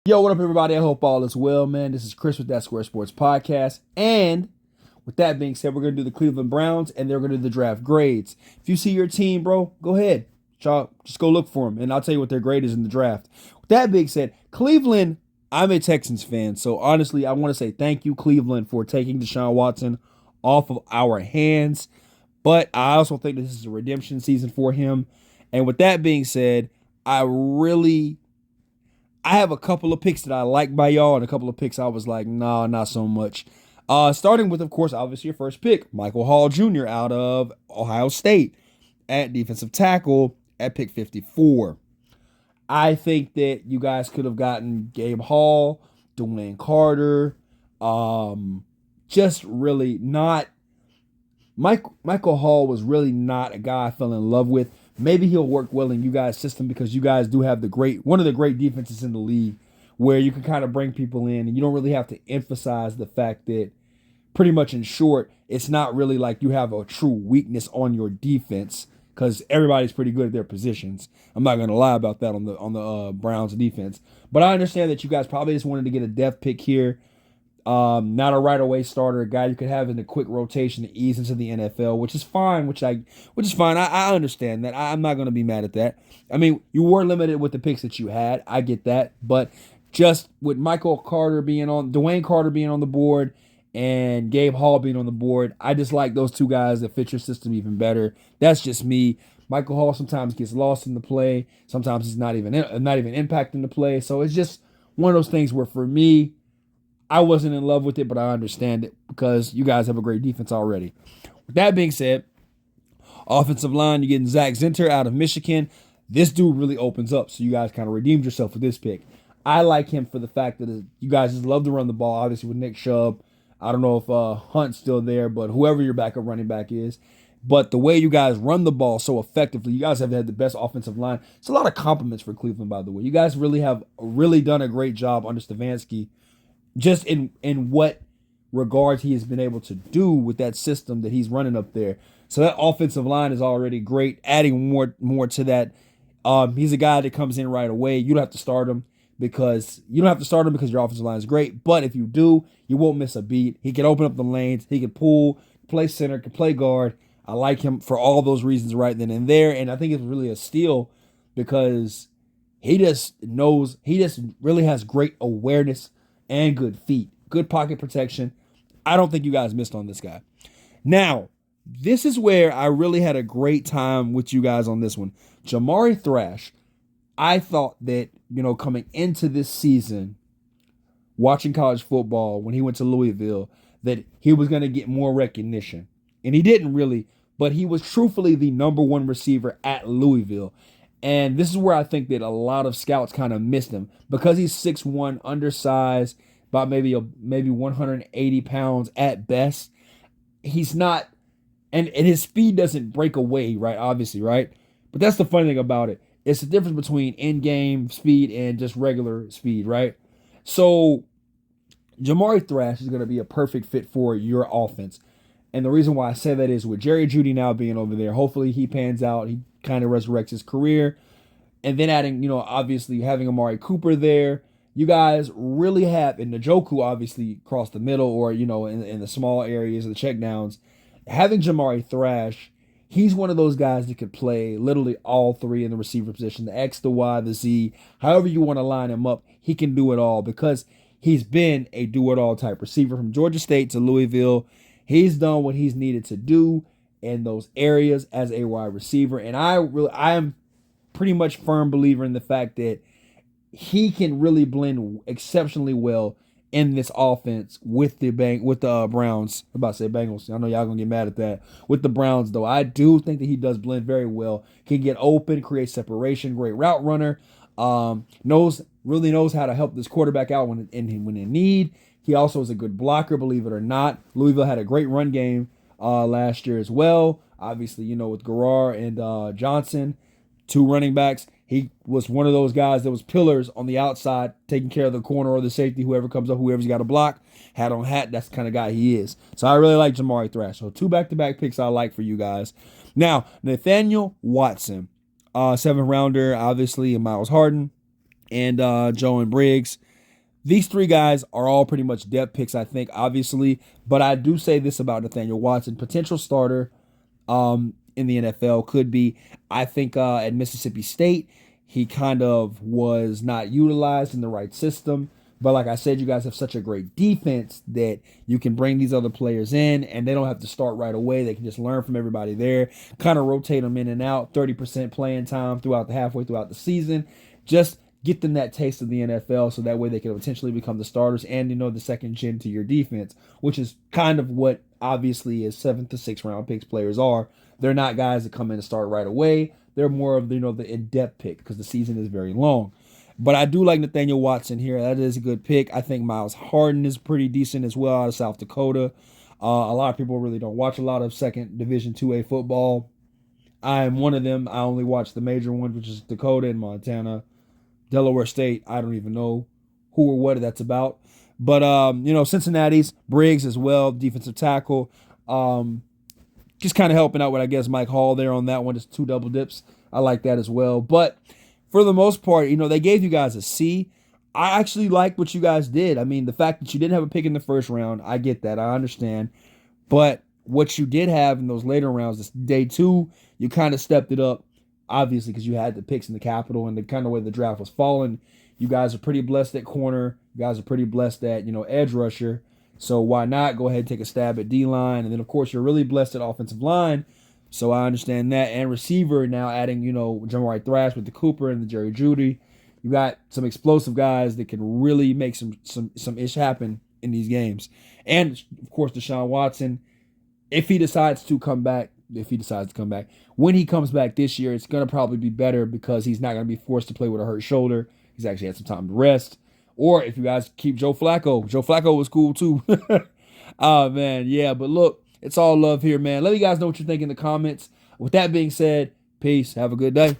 Yo, what up, everybody? I hope all is well, man. This is Chris with That Square Sports Podcast. And with that being said, we're going to do the Cleveland Browns and they're going to do the draft grades. If you see your team, bro, go ahead. Just go look for them, and I'll tell you what their grade is in the draft. With that being said, Cleveland, I'm a Texans fan. So honestly, I want to say thank you, Cleveland, for taking Deshaun Watson off of our hands. But I also think this is a redemption season for him. And with that being said, I have a couple of picks that I like by y'all, and a couple of picks I was like, nah, not so much. Starting with, of course, obviously your first pick, Michael Hall Jr. out of Ohio State at defensive tackle at pick 54. I think that you guys could have gotten Gabe Hall, Dwayne Carter, just really not. Michael Hall was really not a guy I fell in love with. Maybe he'll work well in you guys' system because you guys do have one of the great defenses in the league where you can kind of bring people in and you don't really have to emphasize the fact that pretty much in short, it's not really like you have a true weakness on your defense because everybody's pretty good at their positions. I'm not going to lie about that on the Browns defense. But I understand that you guys probably just wanted to get a depth pick here. Not a right away starter, a guy you could have in a quick rotation to ease into the NFL, which is fine. Which is fine. I understand that. I'm not going to be mad at that. I mean, you were limited with the picks that you had. I get that, but just with Dwayne Carter being on the board, and Gabe Hall being on the board, I just like those two guys that fit your system even better. That's just me. Michael Hall sometimes gets lost in the play. Sometimes he's not even impacting the play. So it's just one of those things where for me, I wasn't in love with it, but I understand it because you guys have a great defense already. With that being said, offensive line, you're getting Zach Zinter out of Michigan. This dude really opens up, so you guys kind of redeemed yourself with this pick. I like him for the fact that you guys just love to run the ball, obviously with Nick Chubb. I don't know if Hunt's still there, but whoever your backup running back is. But the way you guys run the ball so effectively, you guys have had the best offensive line. It's a lot of compliments for Cleveland, by the way. You guys really have done a great job under Stefanski just in what regards he has been able to do with that system that he's running up there. So that offensive line is already great. Adding more to that, he's a guy that comes in right away. You don't have to start him because your offensive line is great. But if you do, you won't miss a beat. He can open up the lanes. He can pull, play center, can play guard. I like him for all those reasons right then and there. And I think it's really a steal because he just really has great awareness and good feet, good pocket protection. I don't think you guys missed on this guy. Now, this is where I really had a great time with you guys on this one. Jamari Thrash, I thought that, coming into this season, watching college football when he went to Louisville, that he was going to get more recognition. And he didn't really, but he was truthfully the number one receiver at Louisville. And this is where I think that a lot of scouts kind of missed him because he's 6'1", undersized, about maybe 180 pounds at best. He's not, and his speed doesn't break away, right? Obviously, right? But that's the funny thing about it. It's the difference between in-game speed and just regular speed, right? So Jamari Thrash is going to be a perfect fit for your offense. And the reason why I say that is with Jerry Jeudy now being over there, hopefully he pans out. He kind of resurrects his career. And then adding, obviously having Amari Cooper there. You guys really have, and Njoku obviously across the middle or, in the small areas of the checkdowns. Having Jamari Thrash, he's one of those guys that could play literally all three in the receiver position, the X, the Y, the Z. However you want to line him up, he can do it all because he's been a do-it-all type receiver from Georgia State to Louisville. He's done what he's needed to do in those areas as a wide receiver. And I am pretty much firm believer in the fact that he can really blend exceptionally well in this offense with the Browns. I'm about to say Bengals. I know y'all gonna get mad at that. With the Browns, though, I do think that he does blend very well. Can get open, create separation, great route runner. Really knows how to help this quarterback out when in need. He also is a good blocker, believe it or not. Louisville had a great run game last year as well. Obviously, with Garrard and Johnson, two running backs. He was one of those guys that was pillars on the outside, taking care of the corner or the safety, whoever comes up, whoever's got a block, hat on hat. That's the kind of guy he is. So I really like Jamari Thrash. So two back-to-back picks I like for you guys. Now, Nathaniel Watson, 7th rounder, obviously, and Miles Harden and Joe and Briggs. These three guys are all pretty much depth picks, I think, obviously. But I do say this about Nathaniel Watson, potential starter in the NFL could be. I think at Mississippi State, he kind of was not utilized in the right system. But like I said, you guys have such a great defense that you can bring these other players in and they don't have to start right away. They can just learn from everybody there, kind of rotate them in and out, 30% playing time halfway throughout the season. Just get them that taste of the NFL so that way they can potentially become the starters and, the second gen to your defense, which is kind of what obviously is 7th to 6th round picks players are. They're not guys that come in and start right away. They're more of, the in-depth pick because the season is very long. But I do like Nathaniel Watson here. That is a good pick. I think Miles Harden is pretty decent as well out of South Dakota. A lot of people really don't watch a lot of second Division 2A football. I am one of them. I only watch the major ones, which is Dakota and Montana. Delaware State, I don't even know who or what that's about. But, Cincinnati's, Briggs as well, defensive tackle. Just kind of helping out with, I guess, Mike Hall there on that one. Just 2 double dips. I like that as well. But for the most part, they gave you guys a C. I actually like what you guys did. I mean, the fact that you didn't have a pick in the first round, I get that. I understand. But what you did have in those later rounds, this day 2, you kind of stepped it up, obviously, because you had the picks in the capital and the kind of way the draft was falling. You guys are pretty blessed at corner. You guys are pretty blessed at, edge rusher. So why not go ahead and take a stab at D-line? And then, of course, you're really blessed at offensive line. So I understand that. And receiver now adding, Jamari Thrash with the Cooper and the Jerry Jeudy. You got some explosive guys that can really make some ish happen in these games. And, of course, Deshaun Watson, if he decides to come back, when he comes back this year, it's going to probably be better because he's not going to be forced to play with a hurt shoulder. He's actually had some time to rest. Or if you guys keep Joe Flacco was cool too. Oh, man, yeah. But look, it's all love here, man. Let me guys know what you think in the comments. With that being said, peace. Have a good day.